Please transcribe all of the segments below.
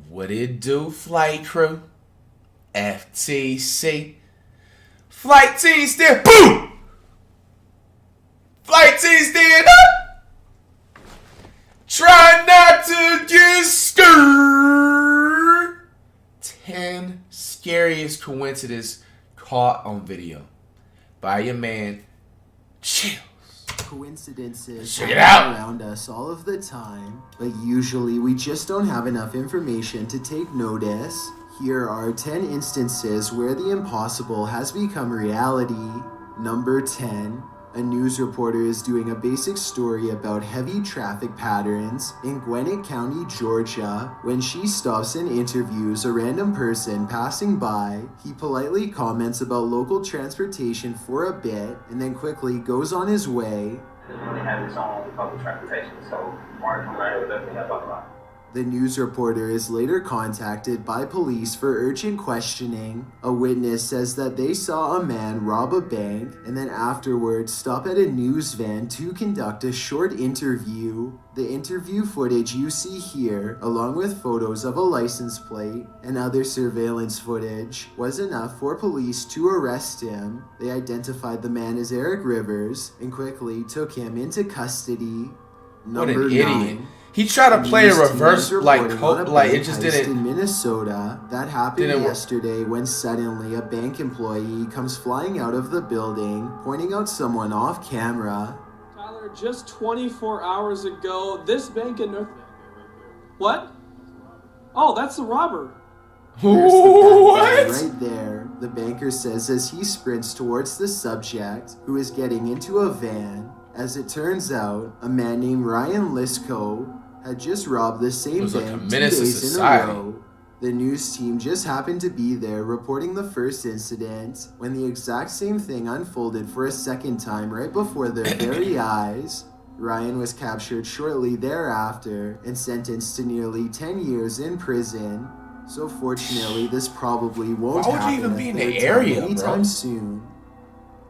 What it do, flight crew? FTC. Flight team stand. Boom! Flight team stand up. Try not to get scared. 10 scariest coincidences caught on video by your man, Chill. Coincidences Check it out. around us all of the time, but usually we just don't have enough information to take notice. Here are 10 instances where the impossible has become reality. Number 10. A news reporter is doing a basic story about heavy traffic patterns in Gwinnett County, Georgia. When she stops and interviews a random person passing by, he politely comments about local transportation for a bit and then quickly goes on his way. They have its own public transportation, so Mark and Larry would definitely have talked about it. The news reporter is later contacted by police for urgent questioning. A witness says that they saw a man rob a bank and then afterwards stop at a news van to conduct a short interview. The interview footage you see here, along with photos of a license plate and other surveillance footage, was enough for police to arrest him. They identified the man as Eric Rivers and quickly took him into custody. What an Number idiot. 9. He tried to play a News team reverse, is like reporting on a it bank just heist didn't. in Minnesota. That happened Didn't work. yesterday when suddenly a bank employee comes flying out of the building, pointing out someone off camera. Tyler, just 24 hours ago, this bank in North... What? Oh, that's the robber. There's the bad guy What? right there, the banker says as he sprints towards the subject, who is getting into a van. As it turns out, a man named Ryan Lisco had just robbed the same Was like a bank 2 menace to days in a society. row. The news team just happened to be there reporting the first incident when the exact same thing unfolded for a second time right before their very eyes. Ryan was captured shortly thereafter and sentenced to nearly 10 years in prison. So fortunately, this probably won't Why would you happen even a be in third the time area, anytime bro? soon.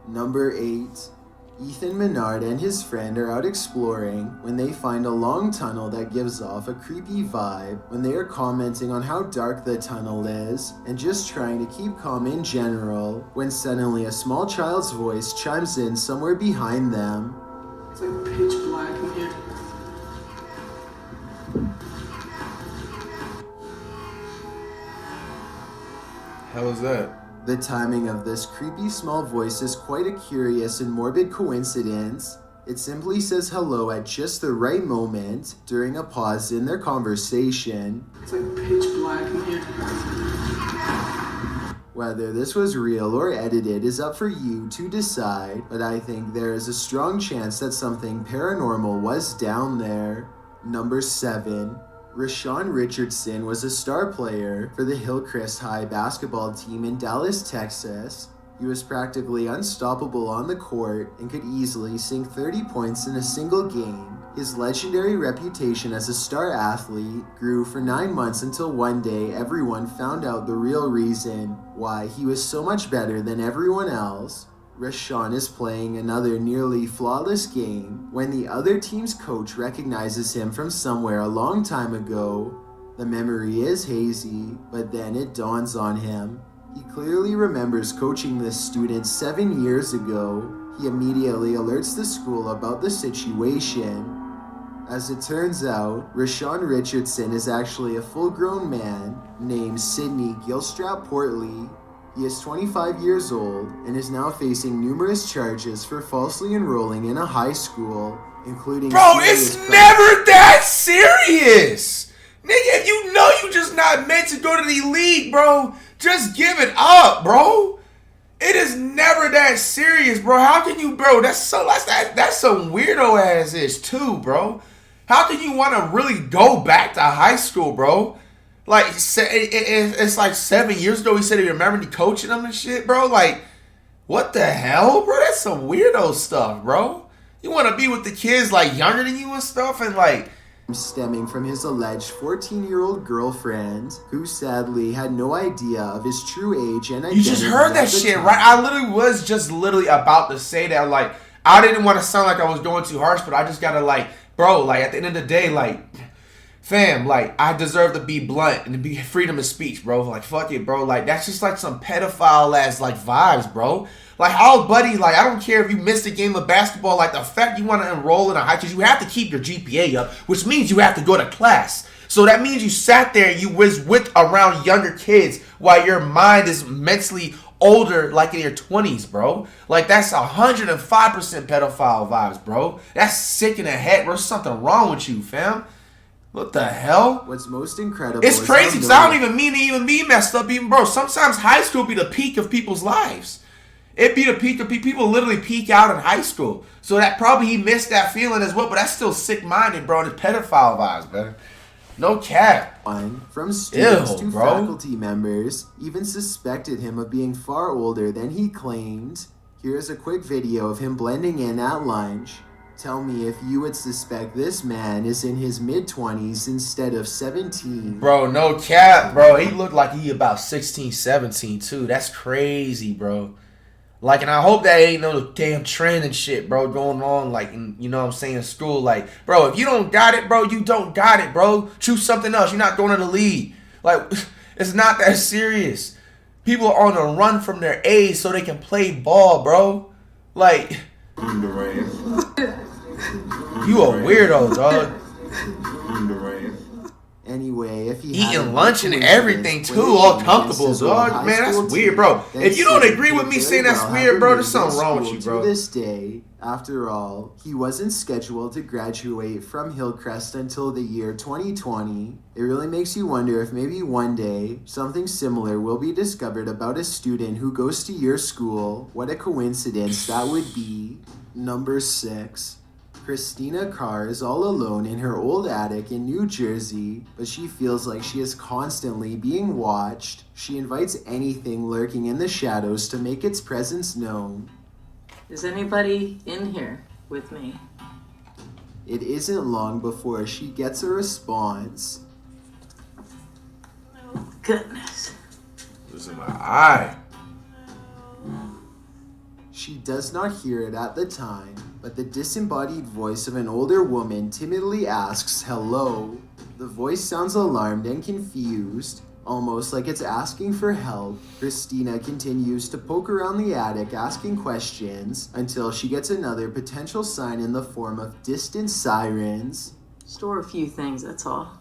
Number 8. Ethan Menard and his friend are out exploring when they find a long tunnel that gives off a creepy vibe. When they are commenting on how dark the tunnel is and just trying to keep calm in general, when suddenly a small child's voice chimes in somewhere behind them. It's like pitch black in here. Hell is that? The timing of this creepy small voice is quite a curious and morbid coincidence. It simply says hello at just the right moment during a pause in their conversation. It's like pitch black in here. Whether this was real or edited is up for you to decide, but I think there is a strong chance that something paranormal was down there. Number 7. Rashaan Richardson was a star player for the Hillcrest High basketball team in Dallas, Texas. He was practically unstoppable on the court and could easily sink 30 points in a single game. His legendary reputation as a star athlete grew for 9 months until one day everyone found out the real reason why he was so much better than everyone else. Rashaan is playing another nearly flawless game when the other team's coach recognizes him from somewhere a long time ago. The memory is hazy, but then it dawns on him. He clearly remembers coaching this student 7 years ago. He immediately alerts the school about the situation. As it turns out, Rashaan Richardson is actually a full-grown man named Sidney Gilstrap Portley. He is 25 years old and is now facing numerous charges for falsely enrolling in a high school, including Bro, serious it's crimes. never that serious. Nigga, if you know you just not meant to go to the league, bro, just give it up, bro. It is never that serious, bro. How can you, bro? That's some weirdo ass ish too, bro. How can you want to really go back to high school, bro? Like, it's like 7 years ago he said he remembered he coaching them and shit, bro. Like, what the hell, bro? That's some weirdo stuff, bro. You want to be with the kids, like, younger than you and stuff, and, like... Stemming from his alleged 14-year-old girlfriend, who sadly had no idea of his true age and identity. You just heard that at the shit, time. right? I literally was just literally about to say that, like, I didn't want to sound like I was going too harsh, but I just gotta, like, bro, like, at the end of the day, like... Fam, like, I deserve to be blunt and to be freedom of speech, bro. Like, fuck it, bro. Like, that's just like some pedophile ass like vibes, bro. Like, how, buddy, like, I don't care if you missed a game of basketball, like, the fact you want to enroll in a high school, you have to keep your GPA up, which means you have to go to class. So that means you sat there and you was with around younger kids while your mind is mentally older, like in your 20s, bro. Like, that's 105% pedophile vibes, bro. That's sick in the head, bro. There's something wrong with you, fam. What the hell? What's most incredible It's crazy because I don't even mean to even be messed up, even, bro. Sometimes high school be the peak of people's lives. It be the peak of people literally peak out in high school. So that probably he missed that feeling as well, but that's still sick-minded, bro. And it's pedophile vibes, man. No cap. From students to bro. faculty members even suspected him of being far older than he claimed. Here's a quick video of him blending in at lunch. Tell me if you would suspect this man is in his mid-20s instead of 17. Bro, no cap, bro. He looked like he about 16, 17 too. That's crazy, bro. Like, and I hope that ain't no damn trend and shit, bro, going on, like, in, you know what I'm saying, school. Like, bro, if you don't got it, bro, you don't got it, bro. Choose something else. You're not going to the league. Like, it's not that serious. People are on the run from their age so they can play ball, bro. Like, you a weirdo, dog. Anyway, if he eating lunch and everything too, all comfortable, dog. Man, that's weird, bro. If you don't agree with me saying that's weird, bro, there's something wrong with you, bro. To this day, after all, he wasn't scheduled to graduate from Hillcrest until the year 2020. It really makes you wonder if maybe one day something similar will be discovered about a student who goes to your school. What a coincidence that would be. Number 6. Christina Carr is all alone in her old attic in New Jersey, but she feels like she is constantly being watched. She invites anything lurking in the shadows to make its presence known. Is anybody in here with me? It isn't long before she gets a response. Oh, goodness. This is my eye. She does not hear it at the time, but the disembodied voice of an older woman timidly asks, "Hello." The voice sounds alarmed and confused, almost like it's asking for help. Christina continues to poke around the attic asking questions until she gets another potential sign in the form of distant sirens. Store a few things, that's all.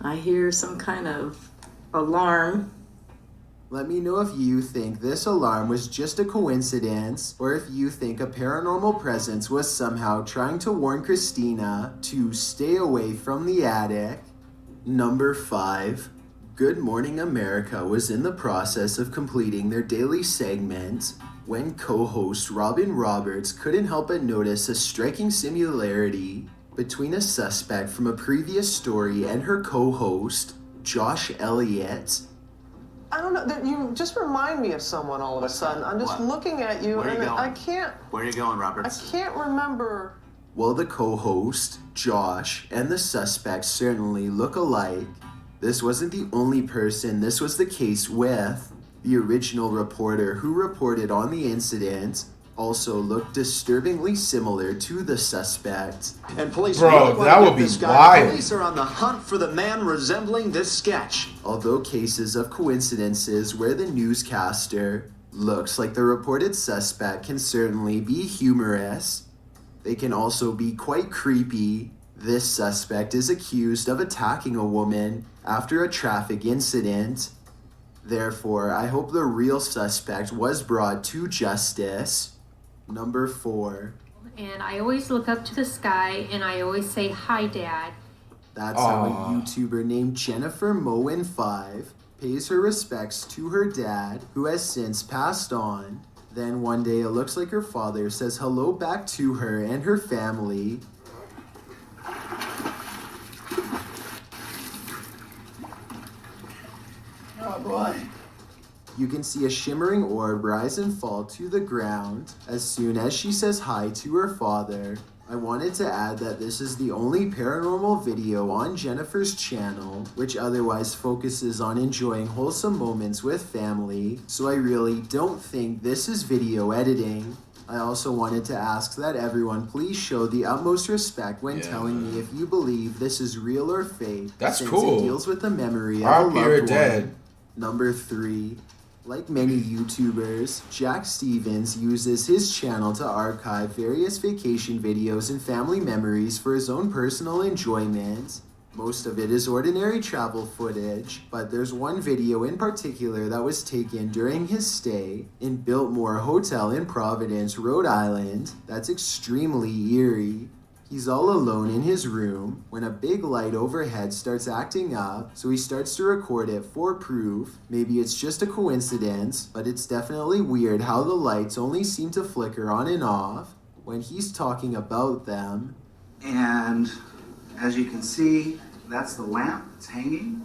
I hear some kind of alarm. Let me know if you think this alarm was just a coincidence, or if you think a paranormal presence was somehow trying to warn Christina to stay away from the attic. Number 5. Good Morning America was in the process of completing their daily segment when co-host Robin Roberts couldn't help but notice a striking similarity between a suspect from a previous story and her co-host, Josh Elliott. I don't know, you just remind me of someone all of a sudden. I'm just looking at you and I can't... Where are you going, Roberts? I can't remember... Well, the co-host, Josh, and the suspect certainly look alike. This wasn't the only person this was the case with. The original reporter who reported on the incident also looked disturbingly similar to the suspect. And police that would be wild. Police are on the hunt for the man resembling this sketch. Although cases of coincidences where the newscaster looks like the reported suspect can certainly be humorous, they can also be quite creepy. This suspect is accused of attacking a woman after a traffic incident. Therefore, I hope the real suspect was brought to justice. Number 4. And I always look up to the sky and I always say, "Hi, Dad." That's how a YouTuber named Jennifer Moen5 pays her respects to her dad, who has since passed on. Then one day it looks like her father says hello back to her and her family. Oh boy. You can see a shimmering orb rise and fall to the ground as soon as she says hi to her father. I wanted to add that this is the only paranormal video on Jennifer's channel, which otherwise focuses on enjoying wholesome moments with family, so I really don't think this is video editing. I also wanted to ask that everyone please show the utmost respect when telling me if you believe this is real or fake. That's since cool. It deals with the memory of Our a loved peer one. dead. Number 3. Like many YouTubers, Jack Stevens uses his channel to archive various vacation videos and family memories for his own personal enjoyment. Most of it is ordinary travel footage, but there's one video in particular that was taken during his stay in Biltmore Hotel in Providence, Rhode Island, that's extremely eerie. He's all alone in his room when a big light overhead starts acting up, so he starts to record it for proof. Maybe it's just a coincidence, but it's definitely weird how the lights only seem to flicker on and off when he's talking about them. And as you can see, that's the lamp that's hanging.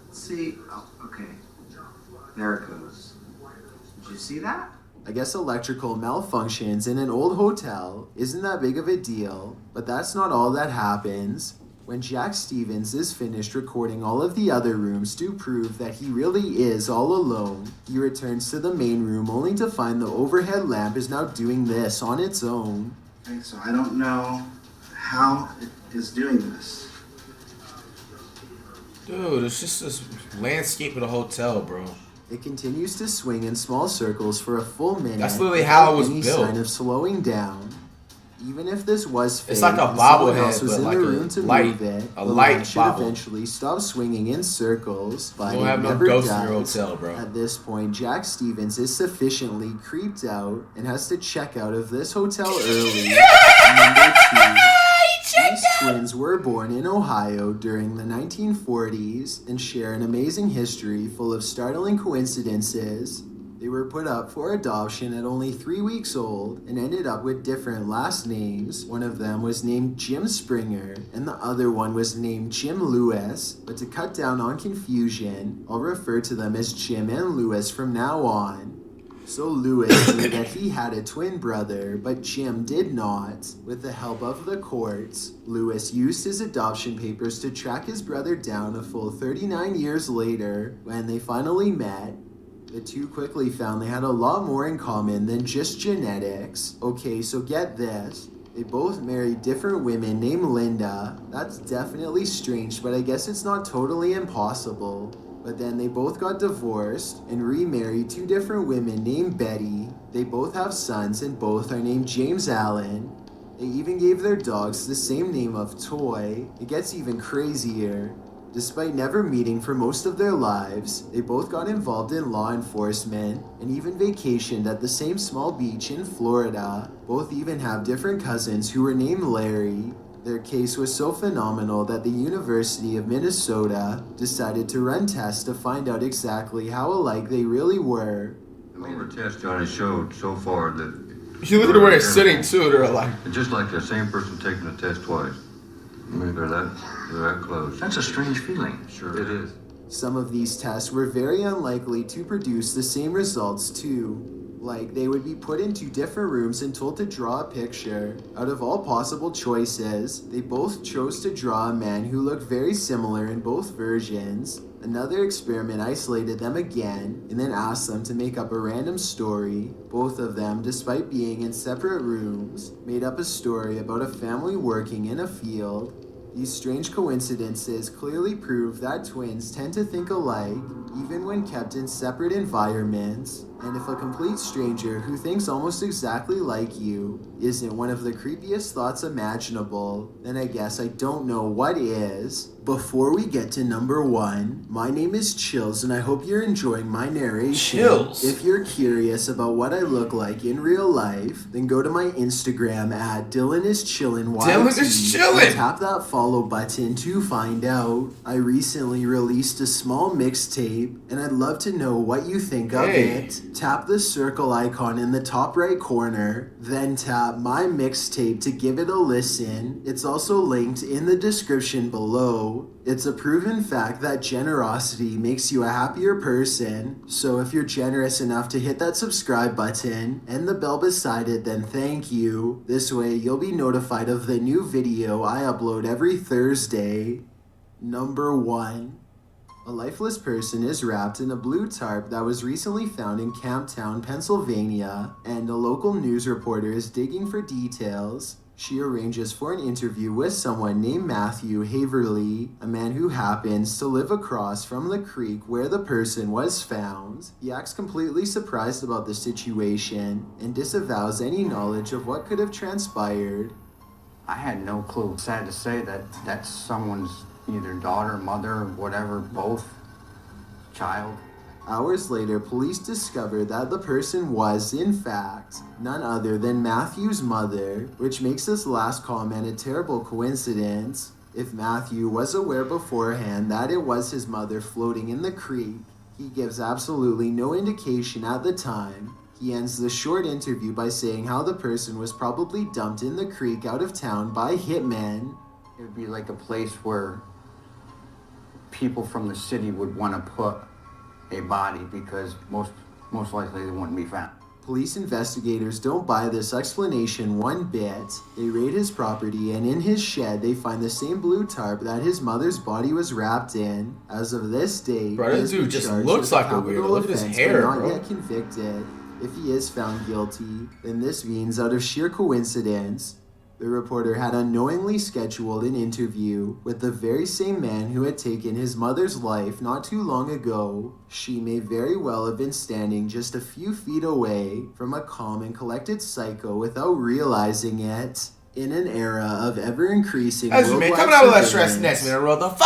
Let's see, oh, okay, there it goes. Did you see that? I guess electrical malfunctions in an old hotel isn't that big of a deal, but that's not all that happens. When Jack Stevens is finished recording all of the other rooms to prove that he really is all alone, he returns to the main room only to find the overhead lamp is now doing this on its own. Okay, so I don't know how it is doing this. Dude, it's just this landscape of the hotel, bro. It continues to swing in small circles for a full minute. That's literally how it was any built. sign of slowing down. Even if this was fake, It's like a and someone bobblehead, else was but in like the a room to light- move it, a the light lamp should bobble. eventually stop swinging in circles, but You don't it have no never ghosts does. in your hotel, bro. At this point, Jack Stevens is sufficiently creeped out and has to check out of this hotel early. Number 2. These twins were born in Ohio during the 1940s and share an amazing history full of startling coincidences. They were put up for adoption at only 3 weeks old and ended up with different last names. One of them was named Jim Springer and the other one was named Jim Lewis, but to cut down on confusion, I'll refer to them as Jim and Lewis from now on. So Lewis knew that he had a twin brother, but Jim did not. With the help of the courts, Lewis used his adoption papers to track his brother down a full 39 years later. When they finally met, the two quickly found they had a lot more in common than just genetics. Okay, so get this. They both married different women named Linda. That's definitely strange, but I guess it's not totally impossible. But then they both got divorced and remarried 2 different women named Betty. They both have sons and both are named James Allen. They even gave their dogs the same name of Toy. It gets even crazier. Despite never meeting for most of their lives, they both got involved in law enforcement and even vacationed at the same small beach in Florida. Both even have different cousins who were named Larry. Their case was so phenomenal that the University of Minnesota decided to run tests to find out exactly how alike they really were. All the tests Johnny showed so far that... You look at where they're sitting too, they're like... It's just like the same person taking the test twice. I mean, they're that close. That's a strange feeling. Sure it is. Some of these tests were very unlikely to produce the same results too. Like, they would be put into different rooms and told to draw a picture. Out of all possible choices, they both chose to draw a man who looked very similar in both versions. Another experiment isolated them again, and then asked them to make up a random story. Both of them, despite being in separate rooms, made up a story about a family working in a field. These strange coincidences clearly prove that twins tend to think alike, even when kept in separate environments. And if a complete stranger who thinks almost exactly like you isn't one of the creepiest thoughts imaginable, then I guess I don't know what is. Before we get to number 1, my name is Chills and I hope you're enjoying my narration. Chills. If you're curious about what I look like in real life, then go to my Instagram at DylanIsChillin'. Dylan is chillin'. And tap that follow button to find out. I recently released a small mixtape and I'd love to know what you think of it. Tap the circle icon in the top right corner, then tap my mixtape to give it a listen. It's also linked in the description below. It's a proven fact that generosity makes you a happier person, so if you're generous enough to hit that subscribe button and the bell beside it, then thank you. This way you'll be notified of the new video I upload every Thursday. Number 1. A lifeless person is wrapped in a blue tarp that was recently found in Camptown, Pennsylvania, and a local news reporter is digging for details. She arranges for an interview with someone named Matthew Haverly, a man who happens to live across from the creek where the person was found. He acts completely surprised about the situation and disavows any knowledge of what could have transpired. I had no clue. Sad to say that that's someone's either daughter, mother, whatever, both, child. Hours later, police discovered that the person was, in fact, none other than Matthew's mother, which makes this last comment a terrible coincidence. If Matthew was aware beforehand that it was his mother floating in the creek, he gives absolutely no indication at the time. He ends the short interview by saying how the person was probably dumped in the creek out of town by hitmen. It would be like a place where people from the city would want to put a body because most likely they wouldn't be found. Police investigators don't buy this explanation one bit. They raid his property and in his shed they find the same blue tarp that his mother's body was wrapped in. As of this date, bro, this dude just looks like a weirdo. Look at his hair, not bro. Yet convicted. If he is found guilty, then this means out of sheer coincidence, the reporter had unknowingly scheduled an interview with the very same man who had taken his mother's life not too long ago. She may very well have been standing just a few feet away from a calm and collected psycho without realizing it. In an era of ever-increasing That's me, worldwide coming out of that stress surveillance, next minute, bro. The fuck?